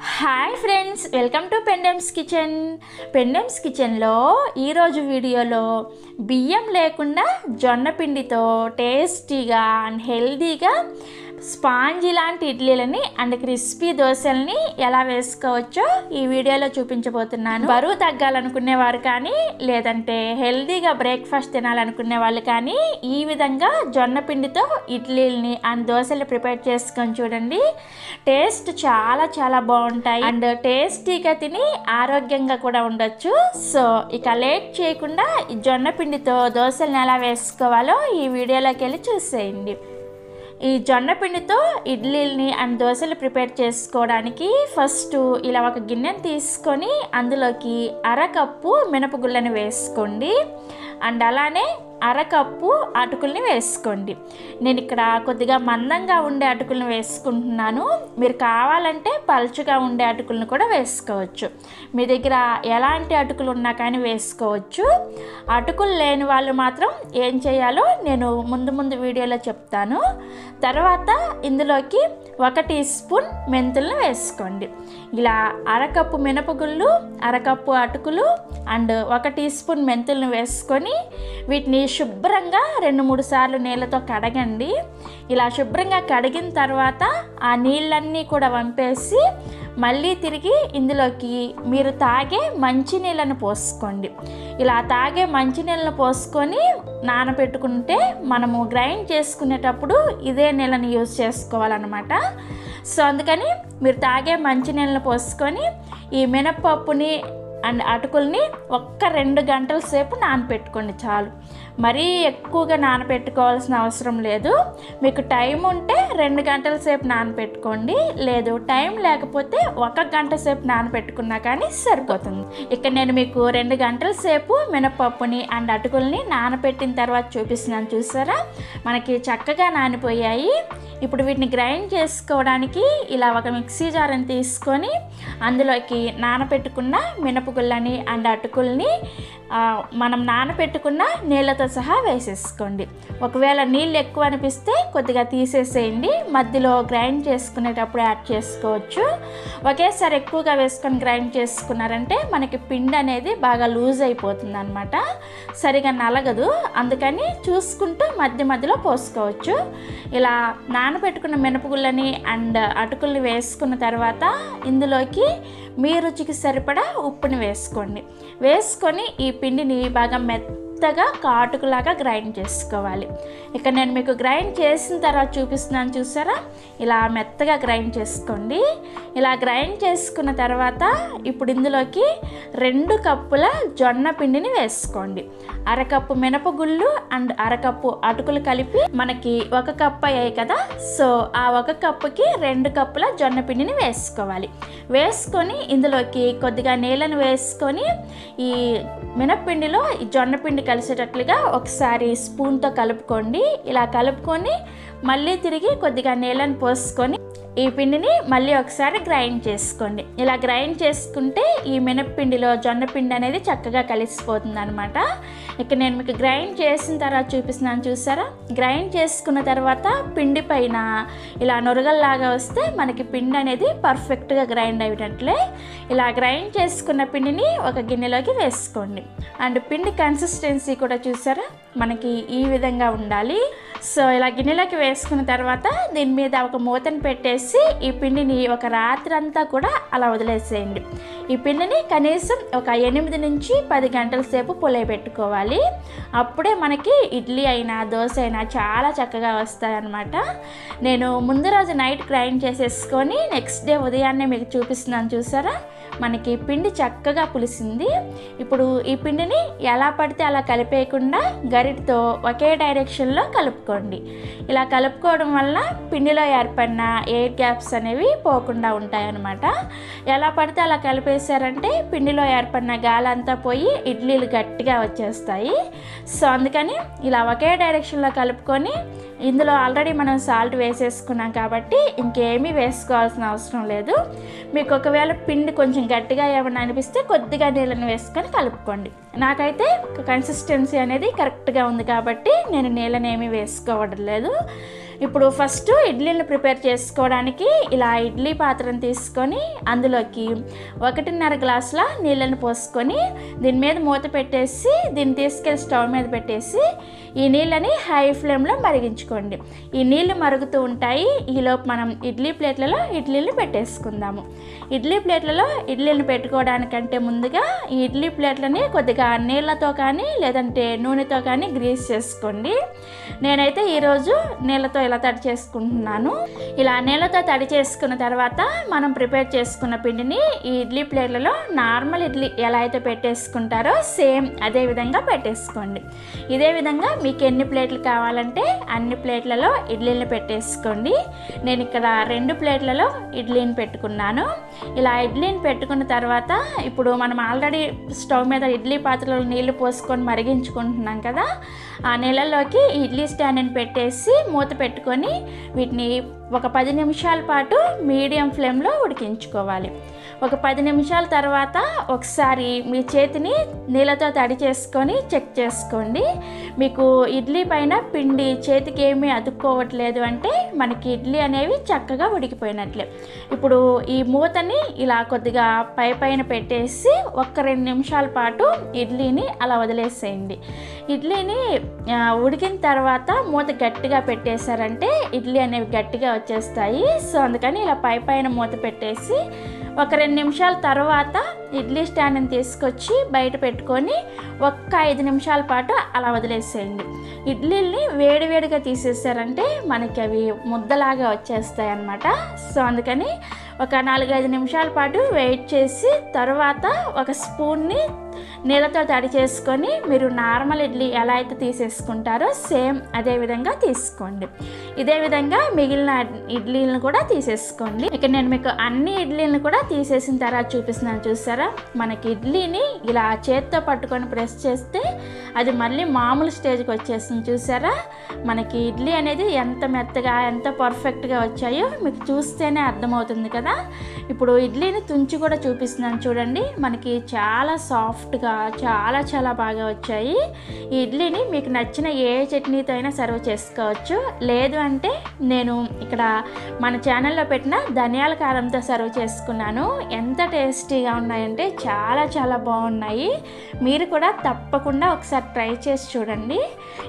Hi friends, welcome to Pendems kitchen. Pendems కిచెన్లో ఈరోజు వీడియోలో బియ్యం లేకుండా జొన్న పిండితో టేస్టీగా అండ్ హెల్దీగా స్పాంజీ లాంటి ఇడ్లీలని అండ్ క్రిస్పీ దోశల్ని ఎలా వేసుకోవచ్చో ఈ వీడియోలో చూపించబోతున్నాను. బరువు తగ్గాలనుకునే వారు కానీ లేదంటే హెల్దీగా బ్రేక్ఫాస్ట్ తినాలనుకునే వాళ్ళు కానీ ఈ విధంగా జొన్న పిండితో ఇడ్లీలని అండ్ దోశలు ప్రిపేర్ చేసుకొని చూడండి. టేస్ట్ చాలా చాలా బాగుంటాయి అండ్ టేస్టీగా తిని ఆరోగ్యంగా కూడా ఉండొచ్చు. సో ఇక లేట్ చేయకుండా ఈ జొన్న పిండితో దోశలను ఎలా వేసుకోవాలో ఈ వీడియోలోకి వెళ్ళి చూసేయండి. ఈ జొన్న పిండితో ఇడ్లీలని అండ్ దోశలు ప్రిపేర్ చేసుకోవడానికి ఫస్ట్ ఇలా ఒక గిన్నెని తీసుకొని అందులోకి అరకప్పు మినపగుళ్ళని వేసుకోండి అండ్ అలానే అరకప్పు అటుకుల్ని వేసుకోండి. నేను ఇక్కడ కొద్దిగా మందంగా ఉండే అటుకులను వేసుకుంటున్నాను. మీరు కావాలంటే పలుచగా ఉండే అటుకులను కూడా వేసుకోవచ్చు. మీ దగ్గర ఎలాంటి అటుకులు ఉన్నా కానీ వేసుకోవచ్చు. అటుకులు లేని వాళ్ళు మాత్రం ఏం చేయాలో నేను ముందు వీడియోలో చెప్తాను. తర్వాత ఇందులోకి 1 టీ స్పూన్ మెంతులను వేసుకోండి. ఇలా అరకప్పు మినపగుళ్ళు, అరకప్పు అటుకులు అండ్ 1 టీ స్పూన్ మెంతులను వేసుకొని వీటిని శుభ్రంగా 2-3 సార్లు నీళ్ళతో కడగండి. ఇలా శుభ్రంగా కడిగిన తర్వాత ఆ నీళ్ళన్నీ కూడా వంపేసి మళ్ళీ తిరిగి ఇందులోకి మీరు తాగే మంచినీళ్ళను పోసుకోండి. ఇలా తాగే మంచినీళ్ళను పోసుకొని నానబెట్టుకుంటే మనము గ్రైండ్ చేసుకునేటప్పుడు ఇదే నీళ్ళని యూజ్ చేసుకోవాలన్నమాట. సో అందుకని మీరు తాగే మంచినీళ్ళను పోసుకొని ఈ మినపప్పుని అండ్ అటుకుల్ని 1-2 గంటల సేపు నానబెట్టుకోండి చాలు. మరీ ఎక్కువగా నానబెట్టుకోవాల్సిన అవసరం లేదు. మీకు టైం ఉంటే 2 గంటల సేపు నానబెట్టుకోండి, లేదు టైం లేకపోతే 1 గంట సేపు నానబెట్టుకున్నా కానీ సరిపోతుంది. ఇక్కడ నేను మీకు 2 గంటల సేపు మినపప్పుని అండ్ అటుకుల్ని నానబెట్టిన తర్వాత చూపిస్తున్నాను. చూసారా, మనకి చక్కగా నానిపోయాయి. ఇప్పుడు వీటిని గ్రైండ్ చేసుకోవడానికి ఇలా ఒక మిక్సీ జార్ని తీసుకొని అందులోకి నానబెట్టుకున్న మినపగుళ్ళని అండ్ అటుకుల్ని మనం నానబెట్టుకున్న నీళ్ళతో సహా వేసేసుకోండి. ఒకవేళ నీళ్ళు ఎక్కువ అనిపిస్తే కొద్దిగా తీసేసేయండి, మధ్యలో గ్రైండ్ చేసుకునేటప్పుడు యాడ్ చేసుకోవచ్చు. ఒకేసారి ఎక్కువగా వేసుకొని గ్రైండ్ చేసుకున్నారంటే మనకి పిండి అనేది బాగా లూజ్ అయిపోతుంది అనమాట, సరిగా నలగదు. అందుకని చూసుకుంటూ మధ్యలో పోసుకోవచ్చు. ఇలా నానబెట్టుకున్న మినపగుళ్ళని అండ్ అటుకుల్ని వేసుకున్న తర్వాత ఇందులోకి మీ రుచికి సరిపడా ఉప్పుని వేసుకోండి. వేసుకొని ఈ పిండిని బాగా మెత్తగా కాటుకులాగా గ్రైండ్ చేసుకోవాలి. ఇక్కడ నేను మీకు గ్రైండ్ చేసిన తర్వాత చూపిస్తున్నాను. చూసారా, ఇలా మెత్తగా గ్రైండ్ చేసుకోండి. ఇలా గ్రైండ్ చేసుకున్న తర్వాత ఇప్పుడు ఇందులోకి 2 కప్పుల జొన్న పిండిని వేసుకోండి. అరకప్పు మినపగుళ్ళు అండ్ అరకప్పు అటుకులు కలిపి మనకి 1 కప్పు అయ్యాయి కదా. సో ఆ 1 కప్పుకి 2 కప్పుల జొన్న పిండిని వేసుకోవాలి. వేసుకొని ఇందులోకి కొద్దిగా నీళ్ళను వేసుకొని ఈ మినప్పిండిలో ఈ జొన్న పిండి కలిసేటట్లుగా ఒకసారి స్పూన్తో కలుపుకోండి. ఇలా కలుపుకొని మళ్ళీ తిరిగి కొద్దిగా నీళ్ళను పోసుకొని ఈ పిండిని మళ్ళీ ఒకసారి గ్రైండ్ చేసుకోండి. ఇలా గ్రైండ్ చేసుకుంటే ఈ మినప్పిండిలో జొన్న పిండి అనేది చక్కగా కలిసిపోతుంది అనమాట. ఇక నేను మీకు గ్రైండ్ చేసిన తర్వాత చూపిస్తున్నాను. చూసారా, గ్రైండ్ చేసుకున్న తర్వాత పిండి పైన ఇలా నొరగల్లాగా వస్తే మనకి పిండి అనేది పర్ఫెక్ట్గా గ్రైండ్ అయ్యేటట్లే. ఇలా గ్రైండ్ చేసుకున్న పిండిని ఒక గిన్నెలోకి వేసుకోండి. అండ్ పిండి కన్సిస్టెన్సీ కూడా చూసారా, మనకి ఈ విధంగా ఉండాలి. సో ఇలా గిన్నెలోకి వేసుకున్న తర్వాత దీని మీద ఒక మూతను పెట్టేసి ఈ పిండిని ఒక రాత్రి అంతా కూడా అలా వదిలేసేయండి. ఈ పిండిని కనీసం ఒక 8 నుంచి 10 గంటల సేపు పులియబెట్టుకోవాలి. అప్పుడే మనకి ఇడ్లీ అయినా దోశ అయినా చాలా చక్కగా వస్తాయన్నమాట. నేను ముందు రోజు నైట్ గ్రైండ్ చేసేసుకొని నెక్స్ట్ డే ఉదయాన్నే మీకు చూపిస్తున్నాను. చూసారా, మనకి పిండి చక్కగా పులిసింది. ఇప్పుడు ఈ పిండిని ఎలా పడితే అలా కలిపేయకుండా గరిటతో ఒకే డైరెక్షన్లో కలుపుకోండి. ఇలా కలుపుకోవడం వల్ల పిండిలో ఏర్పడిన ఎయిర్ గ్యాప్స్ అనేవి పోకుండా ఉంటాయన్నమాట. ఎలా పడితే అలా కలిపేశారంటే పిండిలో ఏర్పడిన గాలి అంతా పోయి ఇడ్లీలు గట్టిగా వచ్చేస్తాయి. సో అందుకని ఇలా ఒకే డైరెక్షన్లో కలుపుకొని ఇందులో ఆల్రెడీ మనం సాల్ట్ వేసేసుకున్నాం కాబట్టి ఇంకేమీ వేసుకోవాల్సిన అవసరం లేదు. మీకు ఒకవేళ పిండి కొంచెం గట్టిగా ఏమన్నా అనిపిస్తే కొద్దిగా నీళ్ళని వేసుకొని కలుపుకోండి. నాకైతే కన్సిస్టెన్సీ అనేది కరెక్ట్గా ఉంది కాబట్టి నేను నీళ్ళని ఏమీ వేసుకోవడం లేదు. ఇప్పుడు ఫస్ట్ ఇడ్లీని ప్రిపేర్ చేసుకోవడానికి ఇలా ఇడ్లీ పాత్రను తీసుకొని అందులోకి 1.5 గ్లాసుల నీళ్ళని పోసుకొని దీని మీద మూత పెట్టేసి దీన్ని తీసుకెళ్ళి స్టవ్ మీద పెట్టేసి ఈ నీళ్ళని హై ఫ్లేమ్లో మరిగించుకోండి. ఈ నీళ్ళు మరుగుతూ ఉంటాయి. ఈలోపు మనం ఇడ్లీ ప్లేట్లలో ఇడ్లీలు పెట్టేసుకుందాము. ఇడ్లీ ప్లేట్లలో ఇడ్లీని పెట్టుకోవడానికంటే ముందుగా ఈ ఇడ్లీ ప్లేట్లని కొద్దిగా నీళ్ళతో కానీ లేదంటే నూనెతో కానీ గ్రీస్ చేసుకోండి. నేనైతే ఈరోజు నీళ్ళతో ఇలా తడి చేసుకుంటున్నాను. ఇలా నీళ్ళతో తడి చేసుకున్న తర్వాత మనం ప్రిపేర్ చేసుకున్న పిండిని ఈ ఇడ్లీ ప్లేట్లలో నార్మల్ ఇడ్లీ ఎలా అయితే పెట్టేసుకుంటారో సేమ్ అదే విధంగా పెట్టేసుకోండి. ఇదే విధంగా మీకు ఎన్ని ప్లేట్లు కావాలంటే అన్ని ప్లేట్లలో ఇడ్లీని పెట్టేసుకోండి. నేను ఇక్కడ 2 ప్లేట్లలో ఇడ్లీని పెట్టుకున్నాను. ఇలా ఇడ్లీని పెట్టుకున్న తర్వాత ఇప్పుడు మనం ఆల్రెడీ స్టవ్ మీద ఇడ్లీ పాత్రలో నీళ్లు పోసుకొని మరిగించుకుంటున్నాం కదా, ఆ నీళ్ళలోకి ఇడ్లీ స్టాండ్ని పెట్టేసి మూత పెట్టుకొని వీటిని ఒక 10 నిమిషాల పాటు మీడియం ఫ్లేమ్లో ఉడికించుకోవాలి. ఒక 10 నిమిషాల తర్వాత ఒకసారి మీ చేతిని నీళ్ళతో తడి చేసుకొని చెక్ చేసుకోండి. మీకు ఇడ్లీ పైన పిండి చేతికి ఏమీ అతుక్కోవట్లేదు అంటే మనకి ఇడ్లీ అనేవి చక్కగా ఉడికిపోయినట్లే. ఇప్పుడు ఈ మూతని ఇలా కొద్దిగా పైన పెట్టేసి ఒక 2 నిమిషాల పాటు ఇడ్లీని అలా వదిలేసేయండి. ఇడ్లీని ఉడికిన తర్వాత మూత గట్టిగా పెట్టేశారంటే ఇడ్లీ అనేవి గట్టిగా వచ్చేస్తాయి. సో అందుకని ఇలా పైన మూత పెట్టేసి ఒక 2 నిమిషాల తర్వాత ఇడ్లీ స్టాండ్ని తీసుకొచ్చి బయట పెట్టుకొని ఒక్క 5 నిమిషాల పాటు అలా వదిలేసేయండి. ఇడ్లీని వేడివేడిగా తీసేసారంటే మనకి అవి ముద్దలాగా వచ్చేస్తాయి అన్నమాట. సో అందుకని ఒక 4-5 నిమిషాల పాటు వెయిట్ చేసి తర్వాత ఒక స్పూన్ని నీళ్ళతో తడి చేసుకొని మీరు నార్మల్ ఇడ్లీ ఎలా అయితే తీసేసుకుంటారో సేమ్ అదే విధంగా తీసుకోండి. ఇదే విధంగా మిగిలిన ఇడ్లీలను కూడా తీసేసుకోండి. ఇక నేను మీకు అన్ని ఇడ్లీలను కూడా తీసేసిన తర్వాత చూపిస్తున్నాను. చూసారా, మనకి ఇడ్లీని ఇలా చేత్తో పట్టుకొని ప్రెస్ చేస్తే అది మళ్ళీ మామూలు స్టేజ్కి వచ్చేస్తుంది. చూసారా, మనకి ఇడ్లీ అనేది ఎంత మెత్తగా ఎంత పర్ఫెక్ట్గా వచ్చాయో మీకు చూస్తేనే అర్థమవుతుంది కదా. ఇప్పుడు ఇడ్లీని తుంచి కూడా చూపిస్తున్నాను చూడండి. మనకి చాలా సాఫ్ట్గా చాలా బాగా వచ్చాయి. ఈ ఇడ్లీని మీకు నచ్చిన ఏ చట్నీతో అయినా సర్వ్ చేసుకోవచ్చు. లేదు అంటే నేను ఇక్కడ మన ఛానల్లో పెట్టిన ధనియాల కారంతో సర్వ్ చేసుకున్నాను. ఎంత టేస్టీగా ఉన్నాయంటే చాలా బాగున్నాయి. మీరు కూడా తప్పకుండా ఒకసారి ట్రై చేసి చూడండి.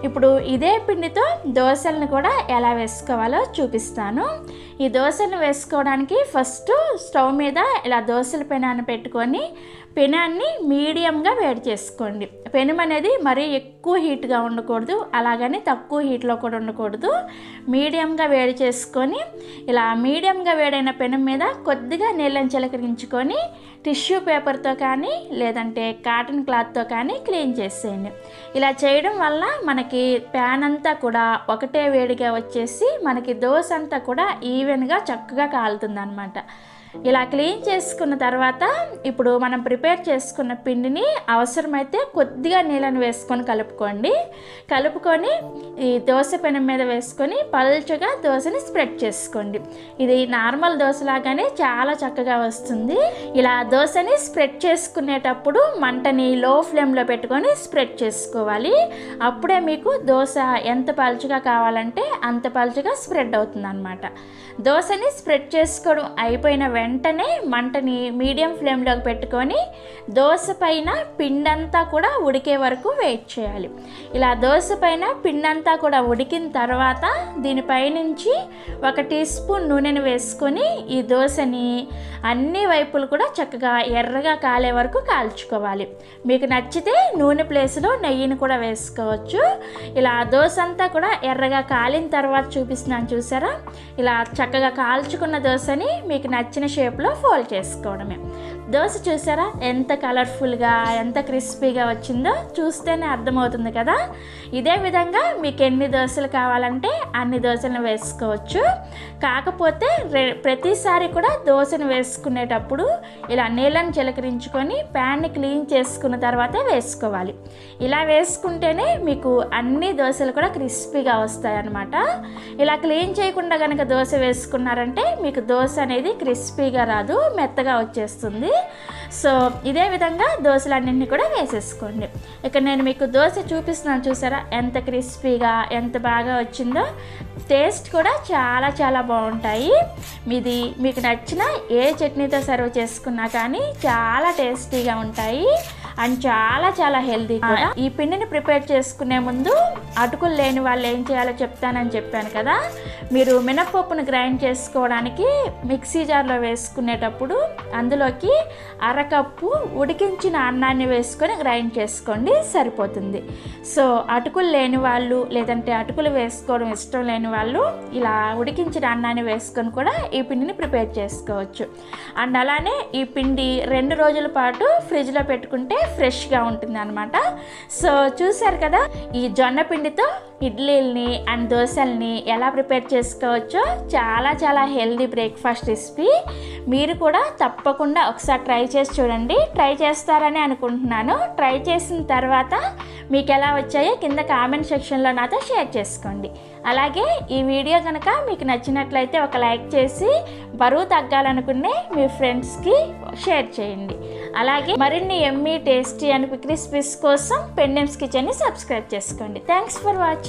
ఇప్పుడు ఇదే పిండితో దోశలను కూడా ఎలా వేసుకోవాలో చూపిస్తాను. ఈ దోశలను వేసుకోవడానికి ఫస్ట్ స్టవ్ మీద ఇలా దోశల పెనాన్ని పెట్టుకొని పెనాన్ని మీడియంగా వేడి చేసుకోండి. పెనం అనేది మరీ ఎక్కువ హీట్గా ఉండకూడదు, అలాగని తక్కువ హీట్లో కూడా ఉండకూడదు. మీడియంగా వేడి చేసుకొని ఇలా మీడియంగా వేడైన పెనం మీద కొద్దిగా నీళ్ళని చిలకరించుకొని టిష్యూ పేపర్తో కానీ లేదంటే కాటన్ క్లాత్తో కానీ క్లీన్ చేసేయండి. ఇలా చేయడం వల్ల మనకి ప్యాన్ అంతా కూడా ఒకటే వేడిగా వచ్చేసి మనకి దోశ అంతా కూడా ఈవెన్గా చక్కగా కాలుతుంది అన్నమాట. ఇలా క్లీన్ చేసుకున్న తర్వాత ఇప్పుడు మనం ప్రిపేర్ చేసుకున్న పిండిని అవసరమైతే కొద్దిగా నీళ్ళని వేసుకొని కలుపుకొని ఈ దోశ పెనం మీద వేసుకొని పల్చగా దోశని స్ప్రెడ్ చేసుకోండి. ఇది నార్మల్ దోశలాగానే చాలా చక్కగా వస్తుంది. ఇలా దోశని స్ప్రెడ్ చేసుకునేటప్పుడు మంటని లో ఫ్లేమ్లో పెట్టుకొని స్ప్రెడ్ చేసుకోవాలి. అప్పుడే మీకు దోశ ఎంత పల్చగా కావాలంటే అంత పల్చగా స్ప్రెడ్ అవుతుంది అన్నమాట. దోశని స్ప్రెడ్ చేసుకోవడం అయిపోయిన వెంటనే మంటని మీడియం ఫ్లేమ్లోకి పెట్టుకొని దోశ పైన పిండంతా కూడా ఉడికే వరకు వెయిట్ చేయాలి. ఇలా దోశ పైన పిండంతా కూడా ఉడికిన తర్వాత దీనిపైనుంచి 1 టీ స్పూన్ నూనెను వేసుకొని ఈ దోశని అన్ని వైపులు కూడా చక్కగా ఎర్రగా కాలే వరకు కాల్చుకోవాలి. మీకు నచ్చితే నూనె ప్లేస్లో నెయ్యిని కూడా వేసుకోవచ్చు. ఇలా దోశ అంతా కూడా ఎర్రగా కాలిన తర్వాత చూపిస్తున్నాను చూసారా, ఇలా చక్కగా కాల్చుకున్న దోశని మీకు నచ్చిన షేప్లో ఫోల్డ్ చేసుకోవడమే. దోశ చూసారా ఎంత కలర్ఫుల్గా ఎంత క్రిస్పీగా వచ్చిందో చూస్తేనే అర్థమవుతుంది కదా. ఇదే విధంగా మీకు ఎన్ని దోశలు కావాలంటే అన్ని దోశలను వేసుకోవచ్చు. కాకపోతే ప్రతిసారి కూడా దోశను వేసుకునేటప్పుడు ఇలా నీళ్ళని చిలకరించుకొని ప్యాన్ని క్లీన్ చేసుకున్న తర్వాత వేసుకోవాలి. ఇలా వేసుకుంటేనే మీకు అన్ని దోశలు కూడా క్రిస్పీగా వస్తాయి అన్నమాట. ఇలా క్లీన్ చేయకుండా కనుక దోశ వేసుకున్నారంటే మీకు దోశ అనేది క్రిస్పీగా రాదు, మెత్తగా వచ్చేస్తుంది. సో ఇదే విధంగా దోశలన్నింటినీ కూడా వేసేసుకోండి. ఇక్కడ నేను మీకు దోశ చూపిస్తున్నాను, చూసారా ఎంత క్రిస్పీగా ఎంత బాగా వచ్చిందో. టేస్ట్ కూడా చాలా చాలా బాగుంటాయి. మీకు నచ్చిన ఏ చట్నీతో సర్వ్ చేసుకున్నా కానీ చాలా టేస్టీగా ఉంటాయి అండ్ చాలా చాలా హెల్తీ కూడా. ఈ పిండిని ప్రిపేర్ చేసుకునే ముందు అటుకులు లేని వాళ్ళు ఏం చేయాలో చెప్తానని చెప్పాను కదా. మీరు మినపప్పును గ్రైండ్ చేసుకోవడానికి మిక్సీ జార్లో వేసుకునేటప్పుడు అందులోకి అరకప్పు ఉడికించిన అన్నాన్ని వేసుకొని గ్రైండ్ చేసుకోండి, సరిపోతుంది. సో అటుకులు లేని వాళ్ళు లేదంటే అటుకులు వేసుకోవడం ఇష్టం లేని వాళ్ళు ఇలా ఉడికించిన అన్నాన్ని వేసుకొని కూడా ఈ పిండిని ప్రిపేర్ చేసుకోవచ్చు. అండ్ అలానే ఈ పిండి 2 రోజుల పాటు ఫ్రిడ్జ్లో పెట్టుకుంటే ఫ్రెష్గా ఉంటుంది అనమాట. సో చూసారు కదా, ఈ జొన్న పిండితో ఇడ్లీల్ని అండ్ దోశల్ని ఎలా ప్రిపేర్ చేసుకోవచ్చో. చాలా చాలా హెల్దీ బ్రేక్ఫాస్ట్ రెసిపీ. మీరు కూడా తప్పకుండా ఒకసారి ట్రై చేసి చూడండి. ట్రై చేస్తారని అనుకుంటున్నాను. ట్రై చేసిన తర్వాత మీకు ఎలా వచ్చాయో కింద కామెంట్ సెక్షన్లో నాతో షేర్ చేసుకోండి. అలాగే ఈ వీడియో కనుక మీకు నచ్చినట్లయితే ఒక లైక్ చేసి బరువు తగ్గాలనుకునే మీ ఫ్రెండ్స్కి షేర్ చేయండి. అలాగే మరిన్ని Emmy tasty and quick recipes కోసం పెండెమ్స్ కిచెన్ని సబ్స్క్రైబ్ చేసుకోండి. Thanks for watching.